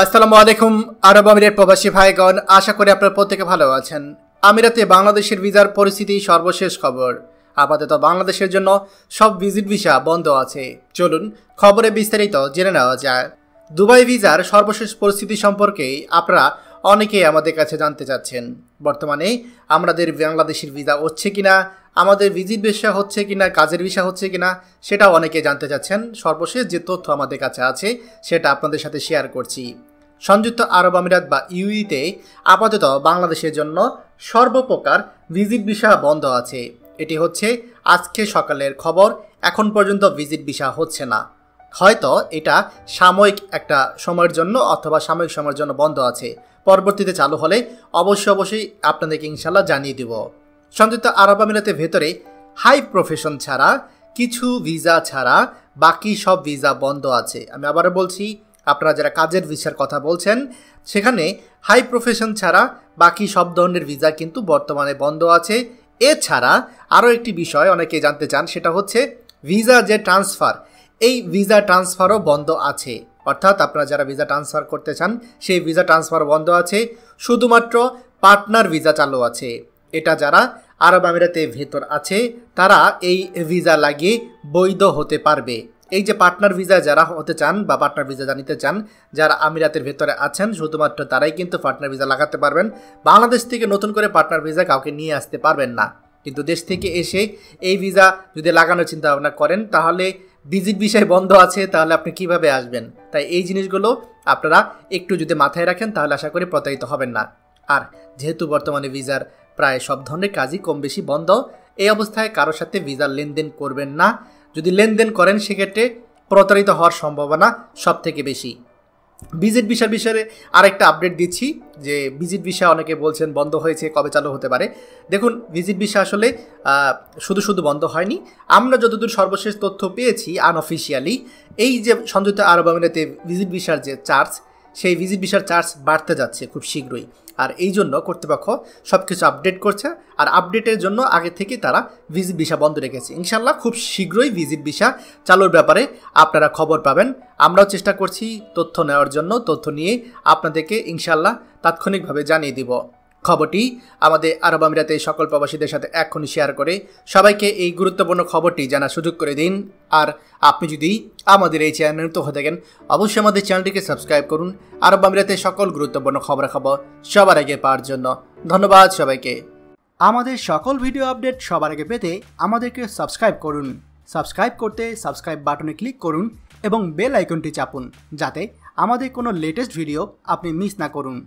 আসসালামু আলাইকুম আরব আমিরাত প্রবাসী ভাইগণ, আশা করি আপনারা প্রত্যেকে ভালো আছেন। আমিরাতে বাংলাদেশের ভিসার পরিস্থিতি সর্বশেষ খবর। আপাতত বাংলাদেশের জন্য সব ভিজিট ভিসা বন্ধ আছে। চলুন খবরে বিস্তারিত জেনে নেওয়া যায়। দুবাই ভিসার সর্বশেষ পরিস্থিতি সম্পর্কে আপনারা অনেকেই আমাদের কাছে জানতে চাচ্ছেন। বর্তমানে আমাদের বাংলাদেশের ভিসা হচ্ছে কিনা, আমাদের ভিজিট ভিসা হচ্ছে কিনা, কাজের ভিসা হচ্ছে কিনা, সেটা অনেকে জানতে চাচ্ছেন। সর্বশেষ যে তথ্য আমাদের কাছে আছে সেটা আপনাদের সাথে শেয়ার করছি। সংযুক্ত আরব আমিরাত বা ইউইতে আপাতত বাংলাদেশের জন্য সর্বপ্রকার ভিজিট ভিসা বন্ধ আছে। এটি হচ্ছে আজকে সকালের খবর। এখন পর্যন্ত ভিজিট ভিসা হচ্ছে না। হয়তো এটা সাময়িক একটা সময়ের জন্য অথবা সাময়িক সময়ের জন্য বন্ধ আছে। পরবর্তীতে চালু হলে অবশ্যই আপনাদেরকে ইনশাল্লাহ জানিয়ে দেব। সংযুক্ত আরব আমিরাতের ভেতরে হাই প্রফেশন ছাড়া, কিছু ভিসা ছাড়া বাকি সব ভিসা বন্ধ আছে। আমি আবারও বলছি, আপনারা যারা কাজের ভিসার কথা বলছেন সেখানে হাই প্রফেশন ছাড়া বাকি সব ধরনের ভিসা কিন্তু বর্তমানে বন্ধ আছে। এছাড়া আরও একটি বিষয় অনেকে জানতে চান, সেটা হচ্ছে ভিসা যে ট্রান্সফার, এই ভিসা ট্রান্সফারও বন্ধ আছে। অর্থাৎ আপনারা যারা ভিসা ট্রান্সফার করতে চান সেই ভিসা ট্রান্সফার বন্ধ আছে। শুধুমাত্র পার্টনার ভিসা চালু আছে। এটা যারা আরব আমিরাতের ভেতর আছে তারা এই ভিসা লাগিয়ে বৈধ হতে পারবে। এই যে পার্টনার ভিসা যারা হতে চান বা পার্টনার ভিসা জানিতে চান, যারা আমিরাতের ভেতরে আছেন শুধুমাত্র তারাই কিন্তু পার্টনার ভিসা লাগাতে পারবেন। বাংলাদেশ থেকে নতুন করে পার্টনার ভিসা কাউকে নিয়ে আসতে পারবেন না। কিন্তু দেশ থেকে এসে এই ভিসা যদি লাগানোর চিন্তা ভাবনা করেন তাহলে ভিজিট ভিসায় বন্ধ আছে, তাহলে আপনি কিভাবে আসবেন? তাই এই জিনিসগুলো আপনারা একটু যদি মাথায় রাখেন তাহলে আশা করি প্রতারিত হবেন না। আর যেহেতু বর্তমানে ভিসার প্রায় সব ধরনের কাজই কম বেশি বন্ধ, এই অবস্থায় কারোর সাথে ভিসার লেনদেন করবেন না। যদি লেনদেন করেন সেক্ষেত্রে প্রতারিত হওয়ার সম্ভাবনা সব থেকে বেশি। ভিজিট ভিসার বিষয়ে আরেকটা আপডেট দিচ্ছি যে ভিজিট ভিসা অনেকে বলছেন বন্ধ হয়েছে, কবে চালু হতে পারে। দেখুন, ভিজিট ভিসা আসলে শুধু বন্ধ হয়নি। আমরা যতদূর সর্বশেষ তথ্য পেয়েছি আনঅফিসিয়ালি, এই যে সংযুক্ত আরব আমিরাতে ভিজিট ভিসার যে চার্জ, সেই ভিজিট ভিসার চার্জ বাড়তে যাচ্ছে খুব শীঘ্রই। আর এই জন্য কর্তৃপক্ষ সব কিছু আপডেট করছে। আর আপডেটের জন্য আগে থেকে তারা ভিজিট ভিসা বন্ধ রেখেছে। ইনশাল্লাহ খুব শীঘ্রই ভিজিট ভিসা চালুর ব্যাপারে আপনারা খবর পাবেন। আমরাও চেষ্টা করছি তথ্য নেওয়ার জন্য। তথ্য নিয়ে আপনাদেরকে ইনশাল্লাহ তাৎক্ষণিকভাবে জানিয়ে দিব। খবরটি আমাদের আরব আমিরাতের সকল প্রবাসীদের সাথে এখনই শেয়ার করে সবাইকে এই গুরুত্বপূর্ণ খবরটি জানার সুযোগ করে দিন। আর আপনি যদি আমাদের এই চ্যানেলে নতুন হয়ে থাকেন অবশ্যই আমাদের চ্যানেলটিকে সাবস্ক্রাইব করুন আরব আমিরাতের সকল গুরুত্বপূর্ণ খবরাখবর সবার আগে পাওয়ার জন্য। ধন্যবাদ সবাইকে। আমাদের সকল ভিডিও আপডেট সবার আগে পেতে আমাদেরকে সাবস্ক্রাইব করুন। সাবস্ক্রাইব করতে সাবস্ক্রাইব বাটনে ক্লিক করুন এবং বেল আইকনটি চাপুন, যাতে আমাদের কোনো লেটেস্ট ভিডিও আপনি মিস না করুন।